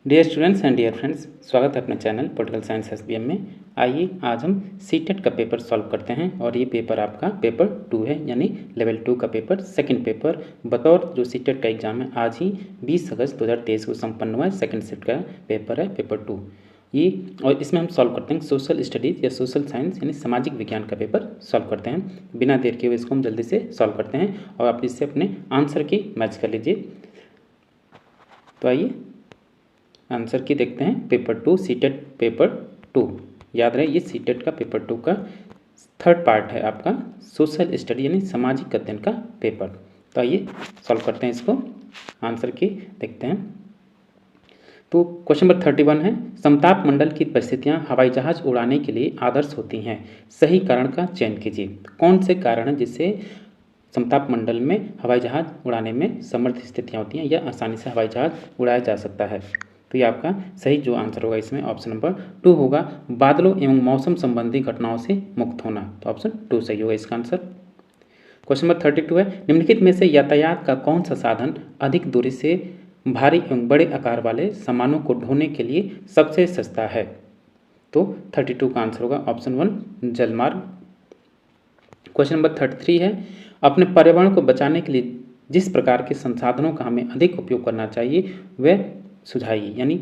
Dear students and dear friends, स्वागत है अपने चैनल पॉलिटिकल साइंस एसबीएम में। आइए आज हम सीटेट का पेपर सॉल्व करते हैं और ये पेपर आपका पेपर 2 है, यानी लेवल 2 का पेपर, सेकंड पेपर बतौर जो सीटेट का एग्जाम है। आज ही 20 अगस्त 2023 को संपन्न हुआ है। सेकंड सेट का पेपर है, पेपर 2 ये। और इसमें हम सॉल्व करते हैं सोशल स्टडीज़ या सोशल साइंस यानी सामाजिक विज्ञान का पेपर सॉल्व करते हैं। बिना देर के हुए इसको हम जल्दी से सॉल्व करते हैं और आप इससे अपने आंसर की मैच कर लीजिए। तो आइए आंसर की देखते हैं। पेपर 2 सीटेट पेपर 2, याद रहे ये सीटेट का पेपर 2 का थर्ड पार्ट है आपका सोशल स्टडी यानी सामाजिक अध्ययन का पेपर। तो आइए सॉल्व करते हैं इसको, आंसर की देखते हैं। तो क्वेश्चन नंबर 31 है, समताप मंडल की परिस्थितियां हवाई जहाज उड़ाने के लिए आदर्श होती हैं, सही कारण का चयन कीजिए। कौन से कारण है जिससे समताप मंडल में हवाई जहाज उड़ाने में समर्थ स्थितियाँ होती हैं या आसानी से हवाई जहाज उड़ाया जा सकता है। तो ये आपका सही जो आंसर होगा इसमें ऑप्शन नंबर 2 होगा, बादलों एवं मौसम संबंधी घटनाओं से मुक्त होना। तो ऑप्शन 2 सही होगा इसका आंसर। क्वेश्चन नंबर 32 है, निम्नलिखित में से यातायात का कौन सा साधन अधिक दूरी से भारी एवं बड़े आकार वाले सामानों को ढोने के लिए सबसे सस्ता है। तो 32 का आंसर होगा ऑप्शन 1 जलमार्ग। क्वेश्चन नंबर 33 है, अपने पर्यावरण को बचाने के लिए जिस प्रकार के संसाधनों का हमें अधिक उपयोग करना चाहिए वह सुझाइए। यानी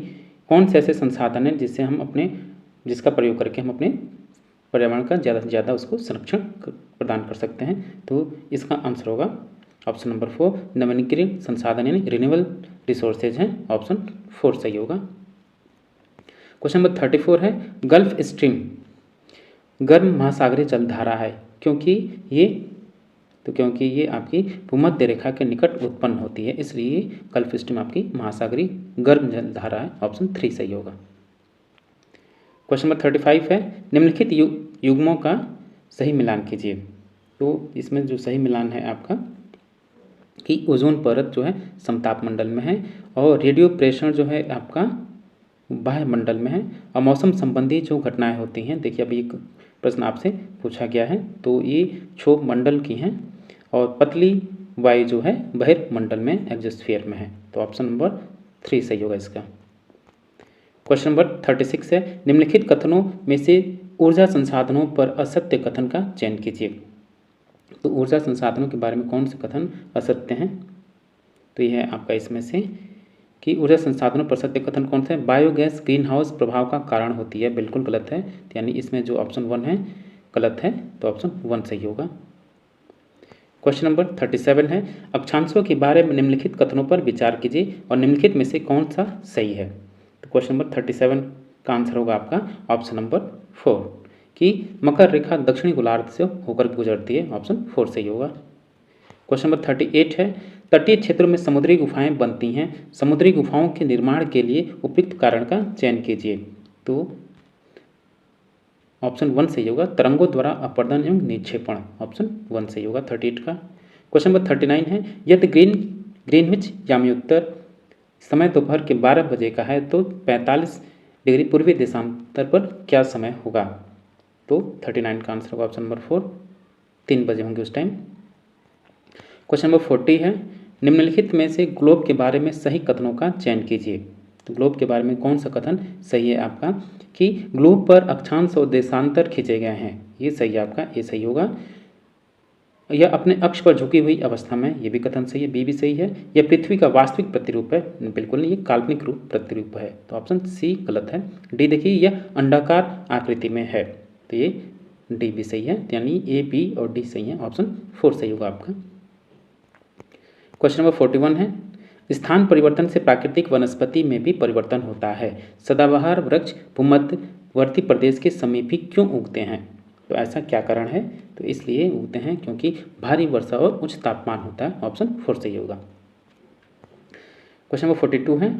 कौन से ऐसे संसाधन हैं जिसका प्रयोग करके हम अपने पर्यावरण का ज़्यादा से ज़्यादा उसको संरक्षण प्रदान कर सकते हैं। तो इसका आंसर होगा ऑप्शन नंबर 4 नवीनीकरण संसाधन यानी रिन्यूएबल रिसोर्सेज हैं, ऑप्शन 4 सही होगा। क्वेश्चन नंबर 34 है, गल्फ स्ट्रीम गर्म महासागरीय जलधारा है क्योंकि ये आपकी भूमध्य रेखा के निकट उत्पन्न होती है, इसलिए गल्फ स्ट्रीम आपकी महासागरीय गर्म जलधारा है, ऑप्शन 3 सही होगा। क्वेश्चन नंबर 35 है, निम्नलिखित युग्मों का सही मिलान कीजिए। तो इसमें जो सही मिलान है आपका कि ओजोन परत जो है समताप मंडल में है और रेडियो प्रेषण जो है आपका बाह्य मंडल में है और मौसम संबंधी जो घटनाएं होती हैं, देखिए अभी एक प्रश्न आपसे पूछा गया है तो ये क्षोभ मंडल की हैं और पतली वायु जो है बहिर्मंडल में एग्जोस्फीयर में है। तो ऑप्शन नंबर 3 सही होगा इसका। क्वेश्चन नंबर 36 है, निम्नलिखित कथनों में से ऊर्जा संसाधनों पर असत्य कथन का चयन कीजिए। तो ऊर्जा संसाधनों के बारे में कौन से कथन असत्य हैं। तो यह है आपका इसमें से कि ऊर्जा संसाधनों पर सत्य कथन कौन सा है, बायोगैस ग्रीन हाउस प्रभाव का कारण होती है, बिल्कुल गलत है। यानी इसमें जो ऑप्शन 1 है गलत है, तो ऑप्शन 1 सही होगा। क्वेश्चन नंबर 37 है, अक्षांशों के बारे में निम्नलिखित कथनों पर विचार कीजिए और निम्नलिखित में से कौन सा सही है। तो क्वेश्चन नंबर 37 का आंसर होगा आपका ऑप्शन नंबर 4 कि मकर रेखा दक्षिणी गोलार्ध से होकर गुजरती है, ऑप्शन 4 सही होगा। क्वेश्चन नंबर 38 है, तटीय क्षेत्रों में समुद्री गुफाएं बनती हैं, समुद्री गुफाओं के निर्माण के लिए उपयुक्त कारण का चयन कीजिए। तो ऑप्शन 1 सही होगा, तरंगों द्वारा अपरदन एवं निक्षेपण, ऑप्शन 1 सही होगा 38 का। क्वेश्चन नंबर 39 है, यदि ग्रीनविच यामयुत्तर समय दोपहर के 12 बजे का है तो 45 डिग्री पूर्वी देशांतर पर क्या समय होगा। तो 39 का आंसर होगा ऑप्शन नंबर 4 3 बजे होंगे उस टाइम। क्वेश्चन नंबर 40 है, निम्नलिखित में से ग्लोब के बारे में सही कथनों का चयन कीजिए। तो ग्लोब के बारे में कौन सा कथन सही है आपका कि ग्लोब पर अक्षांश और देशांतर खींचे गए हैं, ये सही है आपका, ये सही होगा। यह अपने अक्ष पर झुकी हुई अवस्था में, ये भी कथन सही है, बी भी सही है। यह पृथ्वी का वास्तविक प्रतिरूप है, बिल्कुल नहीं, ये काल्पनिक रूप प्रतिरूप है, तो ऑप्शन सी गलत है। डी देखिए यह अंडाकार आकृति में है, तो ये डी भी सही है, यानी ए बी और डी सही है, ऑप्शन 4 सही होगा आपका। क्वेश्चन नंबर 41 है, स्थान परिवर्तन से प्राकृतिक वनस्पति में भी परिवर्तन होता है, सदाबहार वृक्ष भूमध्यवर्ती प्रदेश के समीप ही क्यों उगते हैं। तो ऐसा क्या कारण है, तो इसलिए उगते हैं क्योंकि भारी वर्षा और उच्च तापमान होता है, ऑप्शन 4 सही होगा। क्वेश्चन नंबर 42 है,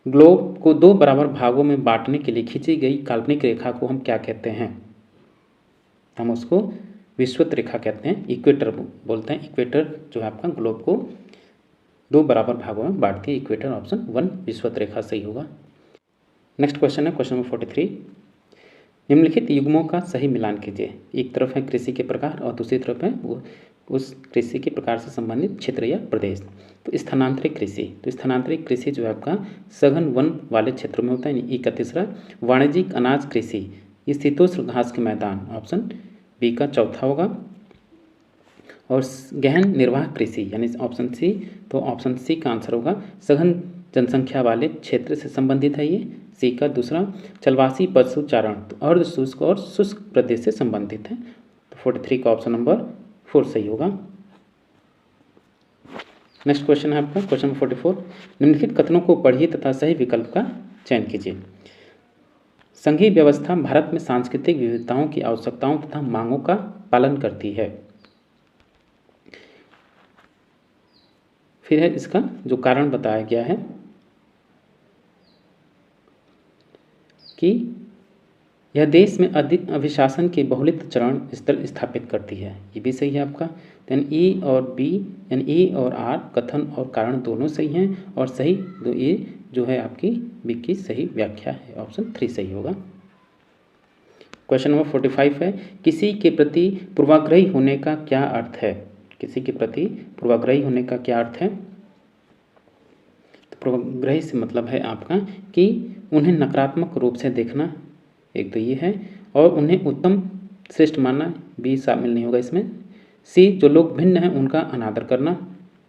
ग्लोब को 2 बराबर भागों में बांटने के लिए खींची गई काल्पनिक रेखा को हम क्या कहते हैं। हम उसको विषुवत रेखा कहते हैं, इक्वेटर बोलते हैं। इक्वेटर जो है आपका ग्लोब को 2 बराबर भागों में बांटती है, इक्वेटर, ऑप्शन 1 विषुवत रेखा सही होगा। नेक्स्ट क्वेश्चन है क्वेश्चन नंबर 43, निम्नलिखित युग्मों का सही मिलान कीजिए। एक तरफ है कृषि के प्रकार और दूसरी तरफ है वो उस कृषि के प्रकार से संबंधित क्षेत्र या प्रदेश। तो स्थानांतरित कृषि, तो स्थानांतरित कृषि जो है आपका सघन वन वाले क्षेत्रों में होता है। ई का तीसरा। वाणिज्यिक अनाज कृषि, ये शीतोष्ण घास के मैदान, ऑप्शन बी का चौथा होगा। और गहन निर्वाह कृषि यानी ऑप्शन सी, तो ऑप्शन सी का आंसर होगा सघन जनसंख्या वाले क्षेत्र से संबंधित है ये, सी का दूसरा। चलवासी पशुचारण, तो अर्ध शुष्क और शुष्क प्रदेश से संबंधित है, तो 43 का ऑप्शन नंबर 4 सही होगा। नेक्स्ट क्वेश्चन है आपका क्वेश्चन नंबर 44। निम्नलिखित कथनों को पढ़िए तथा सही विकल्प का चयन कीजिए। संघीय व्यवस्था भारत में सांस्कृतिक विविधताओं की आवश्यकताओं तथा मांगों का पालन करती है। फिर है इसका जो कारण बताया गया है कि यह देश में अधिक अभिशासन के बहुलित चरण स्तर स्थापित करती है, ये भी सही है आपका। देन ई और बी यानी ई और आर कथन और कारण दोनों सही हैं, और सही दो ये जो है आपकी बी की सही व्याख्या है, ऑप्शन 3 सही होगा। क्वेश्चन नंबर 45 है, किसी के प्रति पूर्वाग्रही होने का क्या अर्थ है। किसी के प्रति पूर्वाग्रही होने का क्या अर्थ है। तो पूर्वाग्रही से मतलब है आपका कि उन्हें नकारात्मक रूप से देखना, एक तो ये है, और उन्हें उत्तम श्रेष्ठ मानना, बी शामिल नहीं होगा इसमें। सी, जो लोग भिन्न हैं उनका अनादर करना,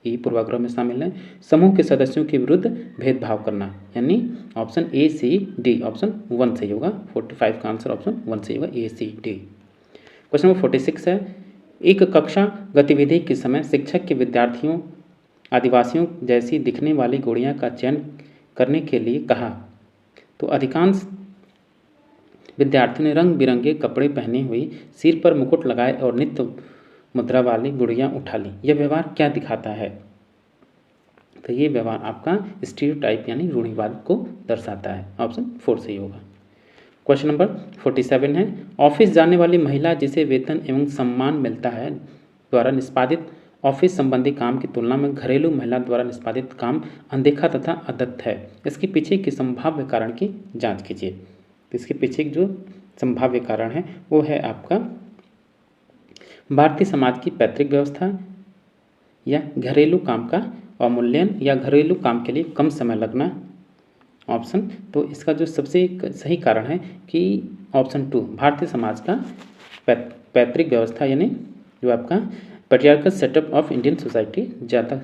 ये पूर्वाग्रह में शामिल है। समूह के सदस्यों के विरुद्ध भेदभाव करना, यानी option A C D, option 1 सही होगा। 45 का आंसर ऑप्शन 1 सही होगा, ए सी डी। क्वेश्चन नंबर 46 है, एक कक्षा गतिविधि के समय शिक्षक के विद्यार्थियों आदिवासियों जैसी दिखने वाली गुड़िया का चयन करने के लिए कहा, तो अधिकांश विद्यार्थियों ने रंग बिरंगे कपड़े पहने हुई, सिर पर मुकुट लगाए और नित्य मुद्रा वाली गुड़ियाँ उठा ली। यह व्यवहार क्या दिखाता है। तो ये व्यवहार आपका स्टीरियोटाइप यानी रूढ़िवाद को दर्शाता है, ऑप्शन 4 सही होगा। क्वेश्चन नंबर 47 है, ऑफिस जाने वाली महिला जिसे वेतन एवं सम्मान मिलता है द्वारा निष्पादित ऑफिस संबंधी काम की तुलना में घरेलू महिला द्वारा निष्पादित काम अनदेखा तथा अदत्त है। इसके पीछे के संभाव्य कारण की जांच कीजिए। तो इसके पीछे जो संभाव्य कारण है वो है आपका भारतीय समाज की पैतृक व्यवस्था, या घरेलू काम का अवमूल्यन, या घरेलू काम के लिए कम समय लगना, ऑप्शन। तो इसका जो सबसे सही कारण है कि ऑप्शन 2 भारतीय समाज का पैतृक व्यवस्था, यानी जो आपका patriarchal setup of Indian society ज़्यादा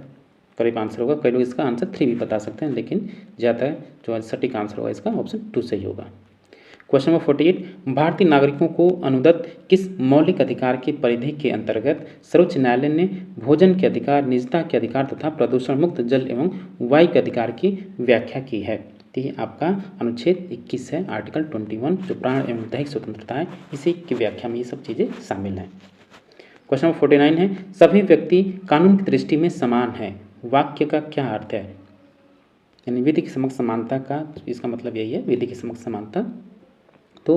करीब आंसर होगा। कई लोग इसका आंसर 3 भी बता सकते हैं, लेकिन ज़्यादा जो सटीक आंसर होगा इसका ऑप्शन 2 सही होगा। क्वेश्चन नंबर 48, भारतीय नागरिकों को अनुदत्त किस मौलिक अधिकार की परिधि के अंतर्गत सर्वोच्च न्यायालय ने भोजन के अधिकार, निजता के अधिकार तथा प्रदूषण मुक्त जल एवं वायु के अधिकार की व्याख्या की है। तो ये आपका अनुच्छेद 21 है, आर्टिकल 21, जो प्राण एवं दैहिक स्वतंत्रता है, इसी की व्याख्या में ये सब चीज़ें शामिल हैं। क्वेश्चन नंबर 49 है, सभी व्यक्ति कानून की दृष्टि में समान है, वाक्य का क्या अर्थ है। यानी विधि की समक्ष समानता का इसका मतलब यही है, विधि की समक्ष समानता। तो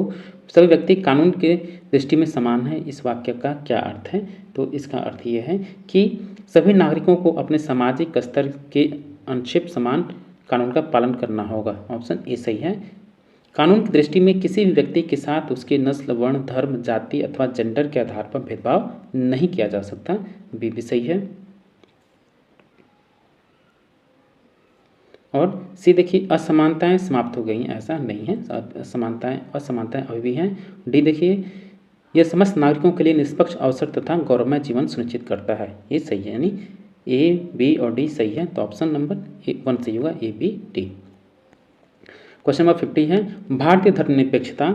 सभी व्यक्ति कानून के दृष्टि में समान है, इस वाक्य का क्या अर्थ है। तो इसका अर्थ ये है कि सभी नागरिकों को अपने सामाजिक स्तर के अनुच्छेद समान कानून का पालन करना होगा, ऑप्शन ए सही है। कानून की दृष्टि में किसी भी व्यक्ति के साथ उसके नस्ल, वर्ण, धर्म, जाति अथवा जेंडर के आधार पर भेदभाव नहीं किया जा सकता, बी भी सही है। और सी देखिए, असमानताएं समाप्त हो गई हैं, ऐसा नहीं है, असमानताएं अभी भी हैं। डी देखिए, यह समस्त नागरिकों के लिए निष्पक्ष अवसर तथा गौरवमय जीवन सुनिश्चित करता है, ये सही है, यानी ए, बी और डी सही है। तो ऑप्शन नंबर 1 सही होगा, ए, बी, डी। क्वेश्चन नंबर 50 है, भारतीय धर्मनिरपेक्षता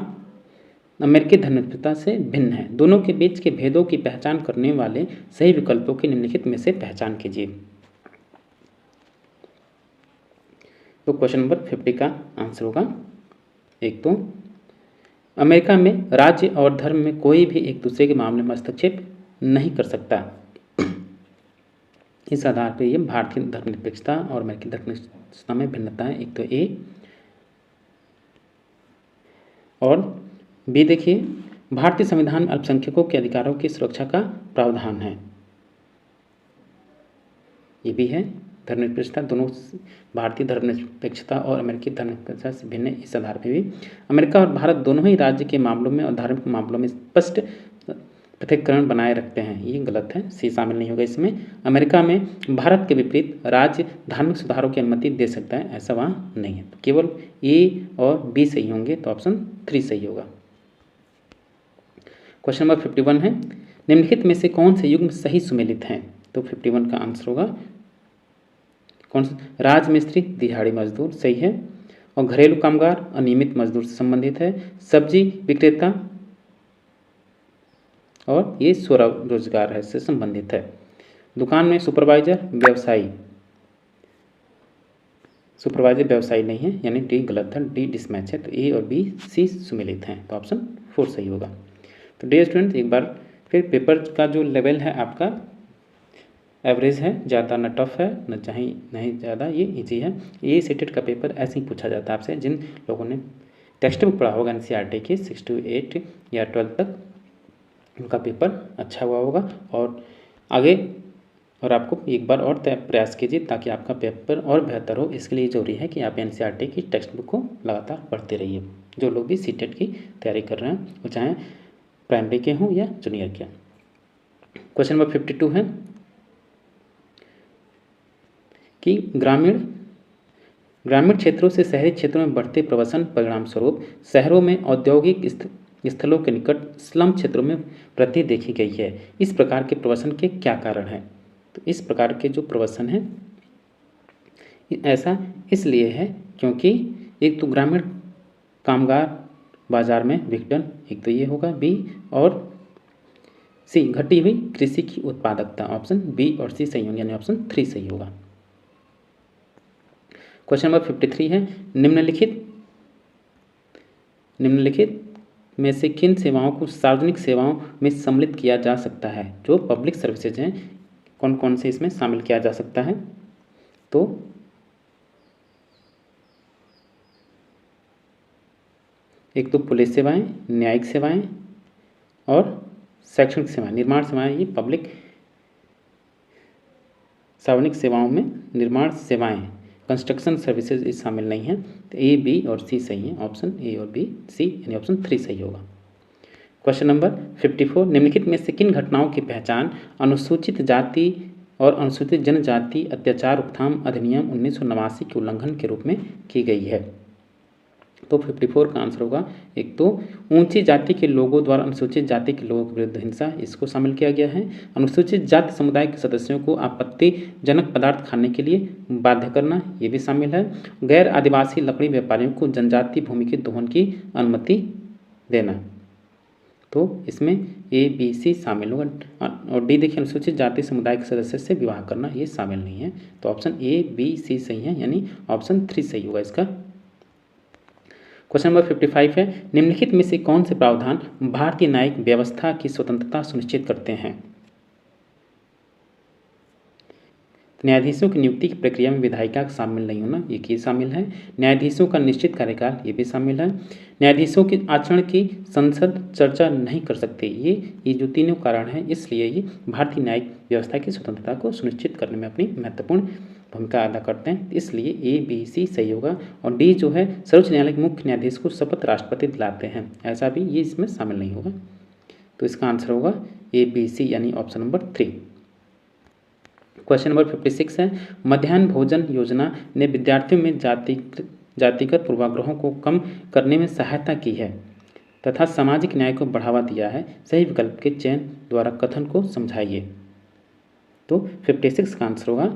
अमेरिकी धर्मनिरपेक्षता से भिन्न है, दोनों के बीच के भेदों की पहचान करने वाले सही विकल्पों की निम्नलिखित में से पहचान कीजिए। तो क्वेश्चन नंबर 50 का आंसर होगा, एक तो अमेरिका में राज्य और धर्म में कोई भी एक दूसरे के मामले में हस्तक्षेप नहीं कर सकता। इस आधार पर ये भारतीय धर्मनिरपेक्षता और अमेरिकी धर्मनिरपेक्षता में भिन्नता है, एक तो ए। और बी देखिए, भारतीय संविधान अल्पसंख्यकों के अधिकारों की सुरक्षा का प्रावधान है, ये भी है। धर्मनिरपेक्षता दोनों भारतीय धर्मनिरपेक्षता और अमेरिकी धर्मनिरपेक्षता से भिन्न है, इस आधार पर भी। अमेरिका और भारत दोनों ही राज्य के मामलों में और धार्मिक मामलों में स्पष्ट पृथक्करण बनाए रखते हैं, ये गलत है, सी शामिल नहीं होगा इसमें। अमेरिका में भारत के विपरीत राज्य धार्मिक सुधारों की अनुमति दे सकता है, ऐसा वहाँ नहीं है। तो केवल ए और बी सही होंगे, तो ऑप्शन 3 सही होगा। क्वेश्चन नंबर 51 है, निम्नलिखित में से कौन से युग्म सही सुमेलित हैं? तो 51 का आंसर होगा कौन सा? राजमिस्त्री दिहाड़ी मजदूर सही है, और घरेलू कामगार अनियमित मजदूर से संबंधित है। सब्जी विक्रेता और ये स्वरोजगार है से संबंधित है। दुकान में सुपरवाइजर व्यवसायी, सुपरवाइजर व्यवसायी नहीं है, यानी डी गलत है, डी डिसमैच है। तो ए और बी सी सुमेलित हैं, तो ऑप्शन 4 सही होगा। तो डियर स्टूडेंट, एक बार फिर पेपर का जो लेवल है आपका एवरेज है, ज़्यादा न टफ है न चाहे नहीं ज़्यादा ये इजी है। ये सीटेट का पेपर ऐसे ही पूछा जाता है आपसे। जिन लोगों ने टेक्स्ट बुक पढ़ा होगा एनसीईआरटी की 6 to 8 या 12 तक, उनका पेपर अच्छा हुआ होगा। और आगे और आपको एक बार और प्रयास कीजिए ताकि आपका पेपर और बेहतर हो। इसके लिए ज़रूरी है कि आप एनसीईआरटी की टेक्स्ट बुक को लगातार पढ़ते रहिए। जो लोग भी सीटेट की तैयारी कर रहे हैं, वो चाहे प्राइमरी के हों या जूनियर के। क्वेश्चन नंबर 52 है कि ग्रामीण क्षेत्रों से शहरी क्षेत्रों में बढ़ते प्रवासन परिणाम स्वरूप शहरों में औद्योगिक स्थलों के निकट स्लम क्षेत्रों में वृद्धि देखी गई है। इस प्रकार के प्रवासन के क्या कारण हैं? तो इस प्रकार के जो प्रवासन है ऐसा इसलिए है क्योंकि एक तो ग्रामीण कामगार बाजार में विघटन, एक तो ये होगा बी, और सी घटी हुई कृषि की उत्पादकता। ऑप्शन बी और सी सही होंगे, यानी ऑप्शन 3 सही होगा। क्वेश्चन नंबर 53 है, निम्नलिखित में से किन सेवाओं को सार्वजनिक सेवाओं में सम्मिलित किया जा सकता है? जो पब्लिक सर्विसेज हैं, कौन कौन से इसमें शामिल किया जा सकता है? तो एक तो पुलिस सेवाएं, न्यायिक सेवाएं और शैक्षणिक सेवाएं, निर्माण सेवाएं, ये पब्लिक सार्वजनिक सेवाओं में निर्माण सेवाएं, कंस्ट्रक्शन सर्विसेज इस शामिल नहीं है। तो ए, बी और सी सही है, ऑप्शन ए और बी, सी यानी ऑप्शन 3 सही होगा। क्वेश्चन नंबर 54, निम्नलिखित में से किन घटनाओं की पहचान अनुसूचित जाति और अनुसूचित जनजाति अत्याचार रोकथाम अधिनियम 1989 के उल्लंघन के रूप में की गई है? तो 54 का आंसर होगा एक तो ऊंची जाति के लोगों द्वारा अनुसूचित जाति के लोगों के विरुद्ध हिंसा, इसको शामिल किया गया है। अनुसूचित जाति समुदाय के सदस्यों को आपत्तिजनक पदार्थ खाने के लिए बाध्य करना, ये भी शामिल है। गैर आदिवासी लकड़ी व्यापारियों को जनजातीय भूमि के दोहन की अनुमति देना, तो इसमें ए, बी, सी शामिल होगा। और डी देखिए, अनुसूचित जाति समुदाय के सदस्य से विवाह करना, ये शामिल नहीं है। तो ऑप्शन ए, बी, सी सही है, यानी ऑप्शन 3 सही होगा इसका। क्वेश्चन नंबर 55 है, निम्नलिखित में से कौन से प्रावधान भारतीय न्यायिक व्यवस्था की स्वतंत्रता सुनिश्चित करते हैं? न्यायाधीशों की नियुक्ति की प्रक्रिया में विधायिका शामिल नहीं होना, ये शामिल है। न्यायाधीशों का निश्चित कार्यकाल, ये भी शामिल है। न्यायाधीशों के आचरण की संसद चर्चा नहीं कर सकती, ये जो तीनों कारण हैं, इसलिए ये भारतीय न्यायिक व्यवस्था की स्वतंत्रता को सुनिश्चित करने में अपनी महत्वपूर्ण भूमिका अदा करते हैं। इसलिए ए, बी, सी सही होगा। और डी जो है, सर्वोच्च न्यायालय के मुख्य न्यायाधीश को शपथ राष्ट्रपति दिलाते हैं, ऐसा भी ये इसमें शामिल नहीं होगा। तो इसका आंसर होगा ए, बी, सी, यानी ऑप्शन नंबर 3। क्वेश्चन नंबर 56 है, मध्याह्न भोजन योजना ने विद्यार्थियों में जातिगत पूर्वाग्रहों को कम करने में सहायता की है तथा सामाजिक न्याय को बढ़ावा दिया है। सही विकल्प के चयन द्वारा कथन को समझाइए। तो 56 का आंसर होगा,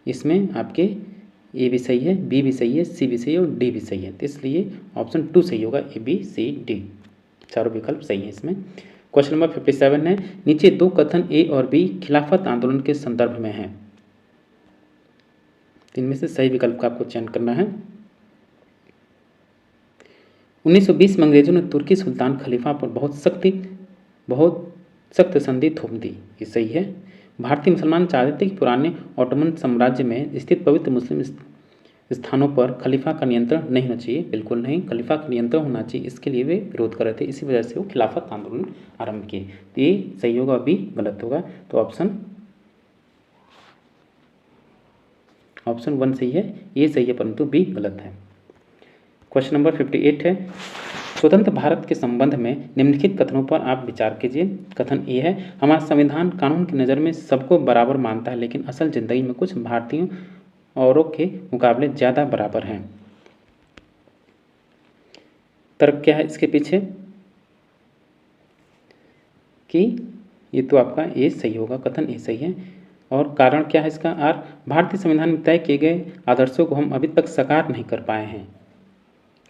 इसमें आपके ए भी सही है, बी भी सही है, सी भी सही है और डी भी सही है। तो इसलिए ऑप्शन 2 सही होगा, ए, बी, सी, डी, चारों विकल्प सही है इसमें। क्वेश्चन नंबर 57 है, नीचे दो कथन ए और बी खिलाफत आंदोलन के संदर्भ में हैं, इनमें से सही विकल्प का आपको चयन करना है। 1920 में अंग्रेजों ने तुर्की सुल्तान खलीफा पर बहुत सख्त संधि थोप दी, ये सही है। भारतीय मुसलमान चाहते थे कि पुराने ऑटोमन साम्राज्य में स्थित पवित्र मुस्लिम स्थानों पर खलीफा का नियंत्रण नहीं होना चाहिए, बिल्कुल नहीं, खलीफा का नियंत्रण होना चाहिए, इसके लिए वे विरोध कर रहे थे। इसी वजह से वो खिलाफत आंदोलन आरंभ किए। तो ये सही होगा, बी गलत होगा। तो ऑप्शन 1 सही है, ये सही है, परंतु बी गलत है। क्वेश्चन नंबर 58 है, स्वतंत्र भारत के संबंध में निम्नलिखित कथनों पर आप विचार कीजिए। कथन ए है, हमारा संविधान कानून की नज़र में सबको बराबर मानता है, लेकिन असल ज़िंदगी में कुछ भारतीयों औरों के मुकाबले ज़्यादा बराबर हैं। तर्क क्या है इसके पीछे कि ये तो आपका ए सही होगा, कथन ए सही है। और कारण क्या है इसका? आर, भारतीय संविधान में तय किए गए आदर्शों को हम अभी तक साकार नहीं कर पाए हैं।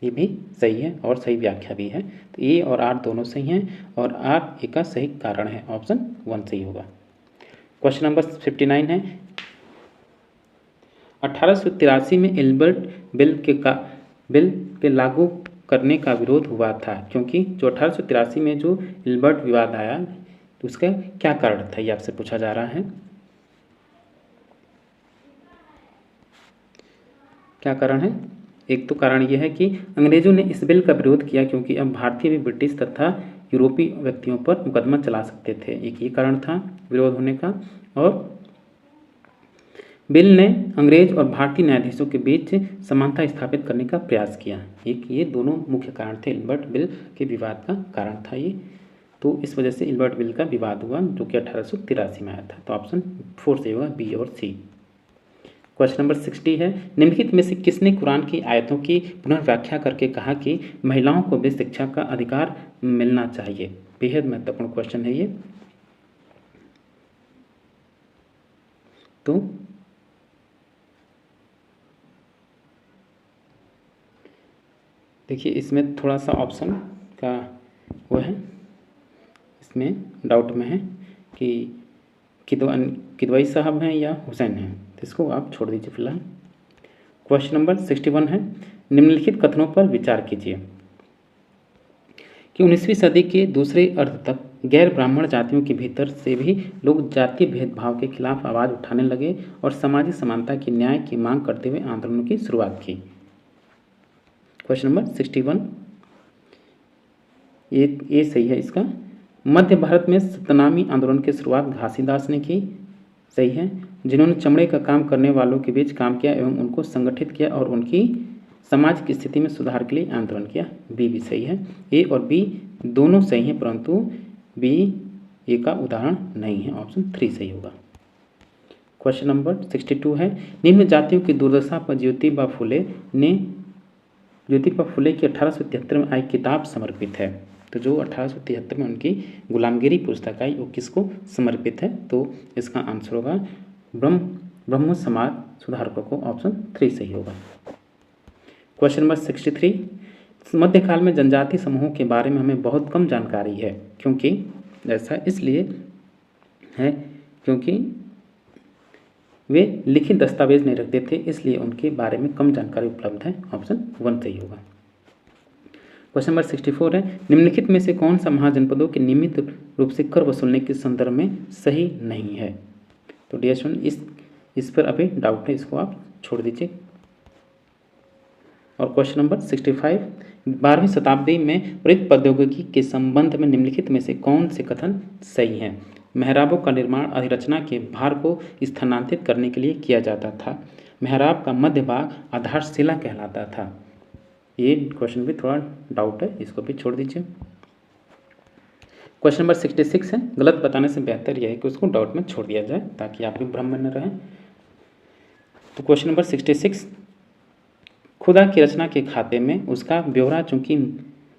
ये भी सही है और सही व्याख्या भी है। तो ए और आर दोनों सही हैं और आर ए का सही कारण है, ऑप्शन 1 सही होगा। क्वेश्चन नंबर 59 है, 1883 में इल्बर्ट बिल के लागू करने का विरोध हुआ था, क्योंकि जो 1883 में जो इल्बर्ट विवाद आया तो उसका क्या कारण था, ये आपसे पूछा जा रहा है। क्या कारण है? एक तो कारण यह है कि अंग्रेजों ने इस बिल का विरोध किया क्योंकि अब भारतीय भी ब्रिटिश तथा यूरोपीय व्यक्तियों पर मुकदमा चला सकते थे। एक ये कारण था विरोध होने का। और बिल ने अंग्रेज और भारतीय न्यायाधीशों के बीच समानता स्थापित करने का प्रयास किया। एक ये दोनों मुख्य कारण थे, इल्बर्ट बिल के विवाद का कारण था ये। तो इस वजह से इल्बर्ट बिल का विवाद हुआ जो कि 1883 में आया था। तो ऑप्शन 4 सही होगा, बी और सी। क्वेश्चन नंबर 60 है, निम्नलिखित में से किसने कुरान की आयतों की पुनर्व्याख्या करके कहा कि महिलाओं को भी शिक्षा का अधिकार मिलना चाहिए? बेहद महत्वपूर्ण क्वेश्चन है ये। तो देखिए इसमें थोड़ा सा ऑप्शन का वो है, इसमें डाउट में है कि किदवई साहब हैं या हुसैन हैं, तो इसको आप छोड़ दीजिए फिलहाल। क्वेश्चन नंबर 61 है, निम्नलिखित कथनों पर विचार कीजिए कि 19वीं सदी के दूसरे अर्ध तक गैर ब्राह्मण जातियों के भीतर से भी लोग जातीय भेदभाव के खिलाफ आवाज़ उठाने लगे और सामाजिक समानता की न्याय की मांग करते हुए आंदोलनों की शुरुआत की। क्वेश्चन नंबर 61 ये सही है इसका। मध्य भारत में सतनामी आंदोलन की शुरुआत घासीदास ने की, सही है, जिन्होंने चमड़े का काम करने वालों के बीच काम किया एवं उनको संगठित किया और उनकी समाज की स्थिति में सुधार के लिए आंदोलन किया। बी भी सही है। ए और बी दोनों सही हैं, परंतु बी ए का उदाहरण नहीं है, ऑप्शन 3 सही होगा। क्वेश्चन नंबर 62 है, निम्न जातियों की दुर्दशा पर ज्योतिबा फुले की 1873 में आई किताब समर्पित है। तो जो 1873 में उनकी गुलामगिरी पुस्तक आई वो किसको समर्पित है? तो इसका आंसर होगा ब्रह्म समाज सुधारकों को, ऑप्शन 3 सही होगा। क्वेश्चन नंबर 63, मध्यकाल में जनजाति समूहों के बारे में हमें बहुत कम जानकारी है, क्योंकि ऐसा इसलिए है क्योंकि वे लिखित दस्तावेज नहीं रखते थे, इसलिए उनके बारे में कम जानकारी उपलब्ध है, ऑप्शन 1 सही होगा। क्वेश्चन नंबर 64 है, निम्नलिखित में से कौन सा महाजनपदों के नियमित रूप से कर वसूलने के संदर्भ में सही नहीं है? तो डियर स्टूडेंट इस पर अभी डाउट है, इसको आप छोड़ दीजिए। और क्वेश्चन नंबर 65, 12वीं शताब्दी में प्रयुक्त प्रौद्योगिकी के संबंध में निम्नलिखित में से कौन से कथन सही हैं? मेहराबों का निर्माण अधिरचना के भार को स्थानांतरित करने के लिए किया जाता था। मेहराब का मध्य भाग आधारशिला कहलाता था। ये क्वेश्चन भी थोड़ा डाउट है, इसको भी छोड़ दीजिए। क्वेश्चन नंबर 66 है, गलत बताने से बेहतर यह है कि उसको डाउट में छोड़ दिया जाए ताकि आप भी भ्रम में न रहें। तो क्वेश्चन नंबर 66, खुदा की रचना के खाते में उसका ब्यौरा चूंकि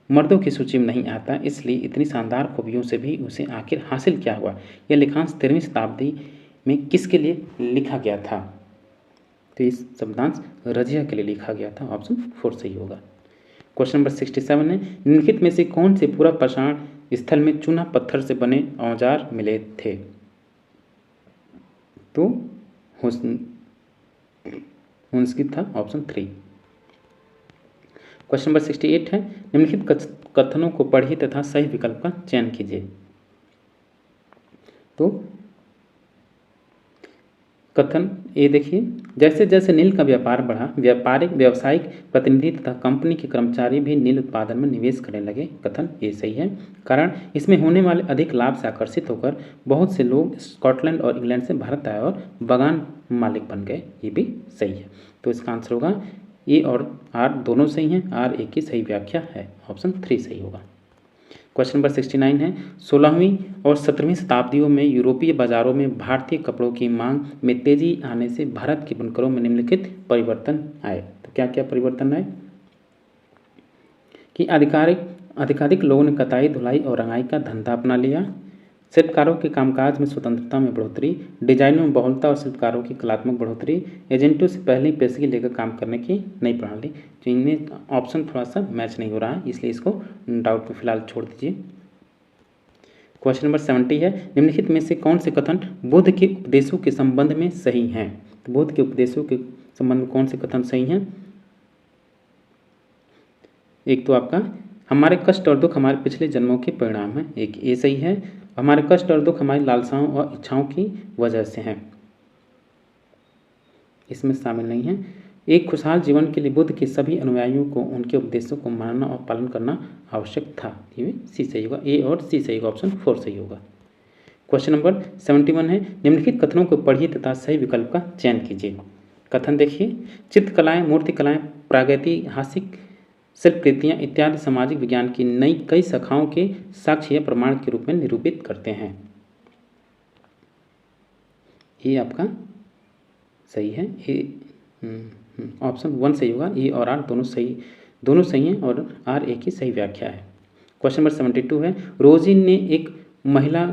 मर्दों की सूची में नहीं आता, इसलिए इतनी शानदार खूबियों से भी उसे आखिर हासिल क्या हुआ? यह लेखांश 13वीं शताब्दी में किसके लिए लिखा गया था? तो इस शब्दांश रजिया के लिए लिखा गया था, ऑप्शन 4 सही होगा। क्वेश्चन नंबर 67 है, निम्नलिखित में से कौन से पूरा पाषाण स्थल में चूना पत्थर से बने औजार मिले थे? तो हुंसकी था, ऑप्शन 3। क्वेश्चन नंबर 68 है, निम्नलिखित कथनों को पढ़िए तथा सही विकल्प का चयन कीजिए। तो कथन ए देखिए, जैसे जैसे नील का व्यापार बढ़ा, व्यावसायिक प्रतिनिधि तथा कंपनी के कर्मचारी भी नील उत्पादन में निवेश करने लगे। कथन ए सही है, कारण इसमें होने वाले अधिक लाभ से आकर्षित होकर बहुत से लोग स्कॉटलैंड और इंग्लैंड से भारत आए और बागान मालिक बन गए। ये भी सही है। तो इसका आंसर होगा ए और आर दोनों सही हैं, आर ए की सही व्याख्या है, ऑप्शन 3 सही होगा। क्वेश्चन नंबर 69 है 16वीं और 17वीं शताब्दियों में यूरोपीय बाजारों में भारतीय कपड़ों की मांग में तेजी आने से भारत के बुनकरों में निम्नलिखित परिवर्तन आए। तो क्या क्या परिवर्तन आए कि अधिकाधिक लोगों ने कताई, धुलाई और रंगाई का धंधा अपना लिया, शिल्पकारों के कामकाज में स्वतंत्रता में बढ़ोतरी, डिजाइनों में बहुलता और शिल्पकारों की कलात्मक बढ़ोतरी, एजेंटों से पहले ही पेशगी लेकर काम करने की नई प्रणाली। तो इनमें ऑप्शन थोड़ा सा मैच नहीं हो रहा है, इसलिए इसको डाउट में फिलहाल छोड़ दीजिए। क्वेश्चन नंबर 70 है निम्नलिखित में से कौन से कथन बुद्ध के उपदेशों के संबंध में सही हैं। तो बुद्ध के उपदेशों के संबंध में कौन से कथन सही हैं। एक तो आपका हमारे कष्ट और दुख हमारे पिछले जन्मों के परिणाम हैं, एक ये सही है। हमारे कष्ट और दुख हमारी लालसाओं और इच्छाओं की वजह से हैं, इसमें शामिल नहीं है। एक खुशहाल जीवन के लिए बुद्ध के सभी अनुयायियों को उनके उपदेशों को मानना और पालन करना आवश्यक था, ये सी सही होगा, ए और सी सही होगा, ऑप्शन 4 सही होगा। क्वेश्चन नंबर 71 है निम्नलिखित कथनों को पढ़िए तथा सही विकल्प का चयन कीजिए। कथन देखिए, चित्रकलाएं, मूर्तिकलाएं, प्रागैतिहासिक शिल्पकृतियाँ इत्यादि सामाजिक विज्ञान की नई कई शाखाओं के साक्ष्य या प्रमाण के रूप में निरूपित करते हैं। ये आपका सही है, ऑप्शन 1 सही होगा। ए और आर दोनों सही हैं और आर ए की सही व्याख्या है। क्वेश्चन नंबर 72 है रोजी ने एक महिला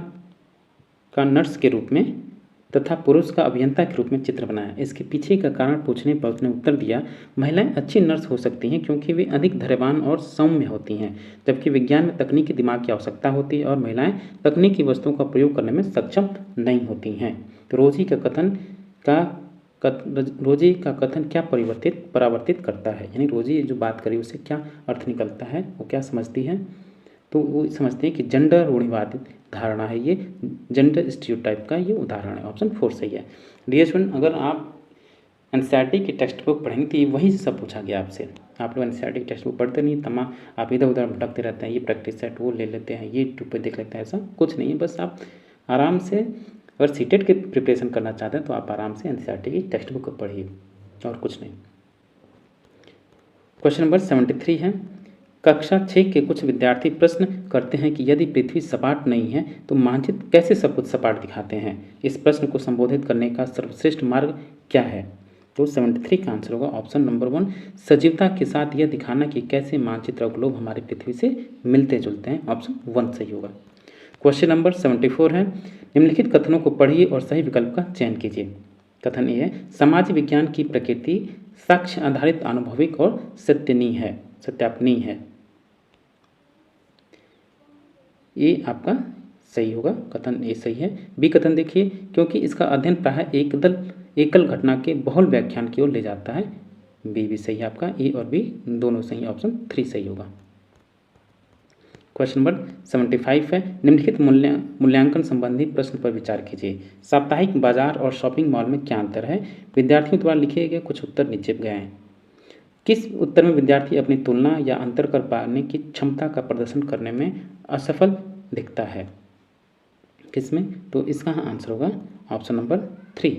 का नर्स के रूप में तथा पुरुष का अभियंता के रूप में चित्र बनाया। इसके पीछे का कारण पूछने पर उसने उत्तर दिया, महिलाएं अच्छी नर्स हो सकती हैं क्योंकि वे अधिक धैर्यवान और सौम्य होती हैं, जबकि विज्ञान में तकनीकी दिमाग की आवश्यकता होती है और महिलाएं तकनीकी वस्तुओं का प्रयोग करने में सक्षम नहीं होती हैं। तो रोजी का कथन क्या परावर्तित करता है, यानी रोजी जो बात करी उसे क्या अर्थ निकलता है, वो क्या समझती है। तो वो समझते हैं कि जेंडर रूढ़िवादी धारणा है, ये जेंडर स्टीरियोटाइप का ये उदाहरण है, ऑप्शन 4 सही है। डियर स्टूडेंट, अगर आप एनसीईआरटी की टेक्स्ट बुक पढ़ेंगे तो ये वहीं से सब पूछा गया आपसे। आप लोग एनसीईआरटी की टेक्स्ट बुक पढ़ते नहीं, आप इधर उधर भटकते रहते हैं, ये प्रैक्टिस सेट वो ले लेते हैं, ये यूट्यूब पर देख लेते हैं, ऐसा कुछ नहीं है। बस आप आराम से अगर सीटेट की प्रिपरेशन करना चाहते हैं तो आप आराम से एनसीईआरटी की टेक्स्ट बुक पढ़िए और कुछ नहीं। क्वेश्चन नंबर 73 है कक्षा 6 के कुछ विद्यार्थी प्रश्न करते हैं कि यदि पृथ्वी सपाट नहीं है तो मानचित्र कैसे सब कुछ सपाट दिखाते हैं। इस प्रश्न को संबोधित करने का सर्वश्रेष्ठ मार्ग क्या है। तो 73 का आंसर होगा ऑप्शन नंबर 1 सजीवता के साथ यह दिखाना कि कैसे मानचित्र और ग्लोब हमारी पृथ्वी से मिलते जुलते हैं, ऑप्शन 1 सही होगा। क्वेश्चन नंबर 74 है निम्नलिखित कथनों को पढ़िए और सही विकल्प का चयन कीजिए। कथन ये है समाज विज्ञान की प्रकृति साक्ष्य आधारित अनुभविक और सत्यापनीय है। ये आपका सही होगा, कथन ए सही है। बी कथन देखिए क्योंकि इसका अध्ययन प्रायः एकल घटना के बहुल व्याख्यान की ओर ले जाता है, बी भी सही है आपका। ए और बी दोनों सही, ऑप्शन 3 सही होगा। क्वेश्चन नंबर 75 है निम्नलिखित मूल्यांकन संबंधी प्रश्न पर विचार कीजिए। साप्ताहिक बाजार और शॉपिंग मॉल में क्या अंतर है। विद्यार्थियों द्वारा लिखे गए कुछ उत्तर नीचे गए हैं। किस उत्तर में विद्यार्थी अपनी तुलना या अंतर कर पाने की क्षमता का प्रदर्शन करने में असफल दिखता है, किसमें। तो इसका आंसर होगा ऑप्शन नंबर 3।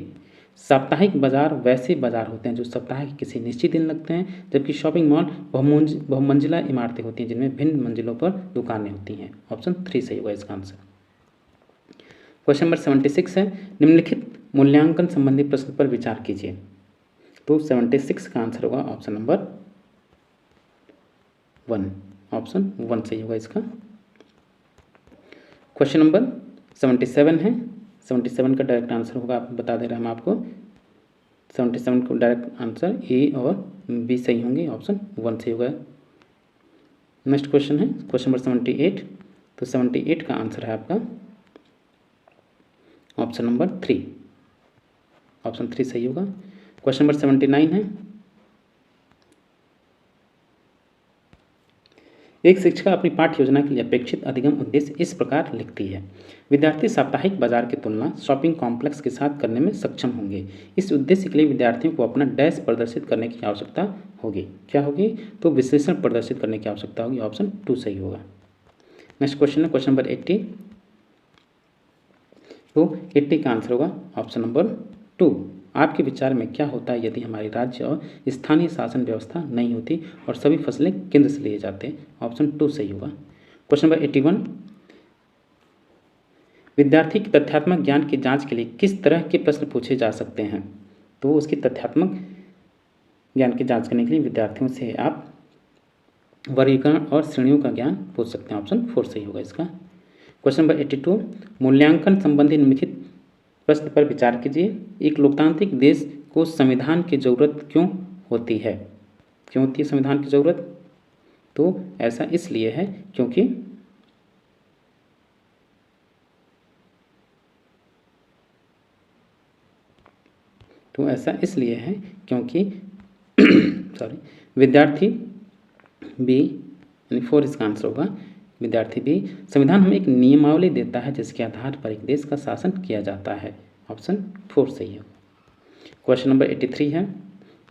साप्ताहिक बाजार वैसे बाजार होते हैं जो सप्ताह के किसी निश्चित दिन लगते हैं, जबकि शॉपिंग मॉल बहुमंजिला इमारतें होती हैं जिनमें भिन्न मंजिलों पर दुकानें होती हैं, ऑप्शन 3 सही होगा इसका आंसर। क्वेश्चन नंबर 76 है निम्नलिखित मूल्यांकन संबंधी प्रश्न पर विचार कीजिए। तो 76 का आंसर होगा ऑप्शन नंबर 1, ऑप्शन 1 सही होगा इसका। क्वेश्चन नंबर 77 है, 77 का डायरेक्ट आंसर होगा, आप बता दे रहे हैं हम आपको। 77 को डायरेक्ट आंसर ए और बी सही होंगे, ऑप्शन 1 सही होगा। नेक्स्ट क्वेश्चन है क्वेश्चन नंबर 78। तो 78 का आंसर है आपका ऑप्शन नंबर 3, ऑप्शन 3 सही होगा। क्वेश्चन नंबर 79 है एक शिक्षिका अपनी पाठ्य योजना के लिए अपेक्षित अधिगम उद्देश्य इस प्रकार लिखती है। विद्यार्थी साप्ताहिक बाजार की तुलना शॉपिंग कॉम्प्लेक्स के साथ करने में सक्षम होंगे। इस उद्देश्य के लिए विद्यार्थियों को अपना डैश प्रदर्शित करने की आवश्यकता होगी। क्या होगी। तो विश्लेषण प्रदर्शित करने की आवश्यकता होगी, ऑप्शन 2 सही होगा। नेक्स्ट क्वेश्चन है क्वेश्चन नंबर 80। तो 80 का आंसर होगा ऑप्शन नंबर 2, आपके विचार में क्या होता है यदि हमारी राज्य और स्थानीय शासन व्यवस्था नहीं होती और सभी फसलें केंद्र से लिए जाते? ऑप्शन 2 सही होगा। क्वेश्चन नंबर 81, विद्यार्थी के तथ्यात्मक ज्ञान की जांच के लिए किस तरह के प्रश्न पूछे जा सकते हैं? तो उसकी तथ्यात्मक ज्ञान की जांच करने के लिए विद्यार्थियों से आप वर्गीकरण और श्रेणियों का ज्ञान पूछ सकते हैं। ऑप्शन 4 सही होगा इसका। क्वेश्चन नंबर 82, मूल्यांकन संबंधी निम्नलिखित प्रश्न पर विचार कीजिए। एक लोकतांत्रिक देश को संविधान की जरूरत क्यों होती है? क्यों होती है संविधान की जरूरत? तो ऐसा इसलिए है क्योंकि सॉरी, विद्यार्थी बी यानी 4 इसका आंसर होगा। विद्यार्थी बी, संविधान हमें एक नियमावली देता है जिसके आधार पर एक देश का शासन किया जाता है। ऑप्शन 4 सही है। क्वेश्चन नंबर 83 है,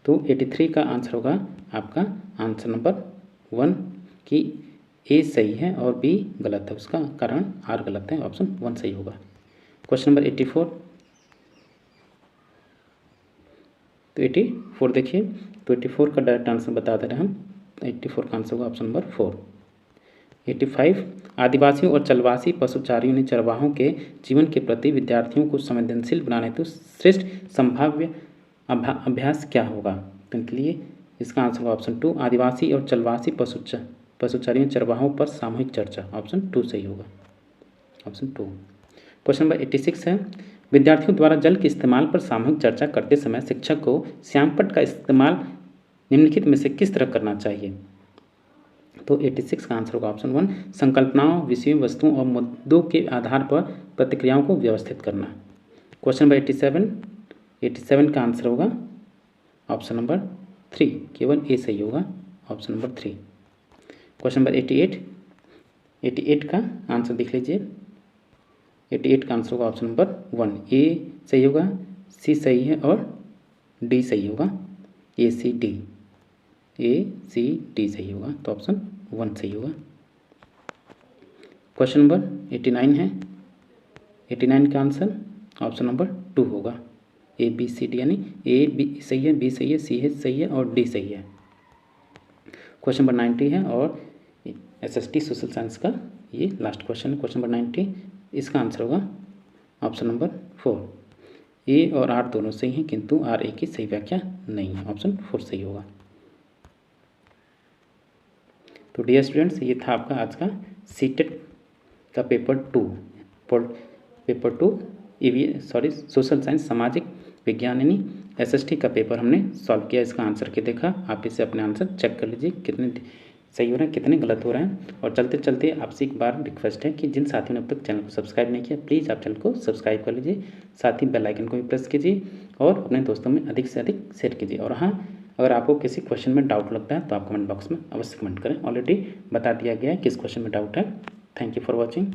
तो 83 का आंसर होगा आपका आंसर नंबर 1 कि ए सही है और बी गलत है, उसका कारण आर गलत है। ऑप्शन 1 सही होगा। क्वेश्चन नंबर 84, तो 84 देखिए, तो 84 का डायरेक्ट आंसर बता दे रहे हैं हम। 84 का आंसर होगा ऑप्शन नंबर 4। 85, आदिवासियों और चलवासी पशुचारियों ने चरवाहों के जीवन के प्रति विद्यार्थियों को संवेदनशील बनाने हेतु श्रेष्ठ संभाव्य अभ्यास क्या होगा? तो इनके लिए इसका आंसर होगा ऑप्शन 2, आदिवासी और चलवासी पशुचारियों चरवाहों पर सामूहिक चर्चा। ऑप्शन 2 सही होगा। ऑप्शन 2। क्वेश्चन नंबर 86 है, विद्यार्थियों द्वारा जल के इस्तेमाल पर सामूहिक चर्चा करते समय शिक्षक को श्यामपट्ट का इस्तेमाल निम्नलिखित में से किस तरह करना चाहिए? तो 86 का आंसर होगा ऑप्शन 1, संकल्पनाओं, विषयों, वस्तुओं और मुद्दों के आधार पर प्रतिक्रियाओं को व्यवस्थित करना। क्वेश्चन नंबर 87 का आंसर होगा ऑप्शन नंबर 3, केवल ए सही होगा। Option number 3। क्वेश्चन नंबर 88 का आंसर देख लीजिए। 88 का आंसर होगा ऑप्शन नंबर 1, ए सही होगा, सी सही है और डी सही होगा। ए सी डी सही होगा, तो ऑप्शन 1 सही होगा। क्वेश्चन नंबर 89 है, 89 का आंसर ऑप्शन नंबर 2 होगा। ए बी सी डी यानी ए बी सही है, बी सही है, सी सही है और डी सही है। क्वेश्चन नंबर 90 है और SST सोशल साइंस का ये लास्ट क्वेश्चन है। क्वेश्चन नंबर 90, इसका आंसर होगा ऑप्शन नंबर 4, ए और आर दोनों सही हैं किंतु आर ए की सही व्याख्या नहीं है। ऑप्शन 4 सही होगा। तो डियर स्टूडेंट्स, ये था आपका आज का सीटेट का पेपर 2 सोशल साइंस सामाजिक विज्ञान यानी SST का पेपर हमने सॉल्व किया। इसका आंसर के देखा, आप इसे अपने आंसर चेक कर लीजिए कितने सही हो रहे हैं, कितने गलत हो रहे हैं। और चलते चलते आपसे एक बार रिक्वेस्ट है कि जिन साथियों ने अब तक चैनल को सब्सक्राइब नहीं किया, प्लीज़ आप चैनल को सब्सक्राइब कर लीजिए, साथ ही बेल आइकन को भी प्रेस कीजिए और अपने दोस्तों में अधिक से अधिक शेयर कीजिए। और हाँ, अगर आपको किसी क्वेश्चन में डाउट लगता है तो आप कमेंट बॉक्स में अवश्य कमेंट करें। ऑलरेडी बता दिया गया है किस क्वेश्चन में डाउट है। Thank you for watching.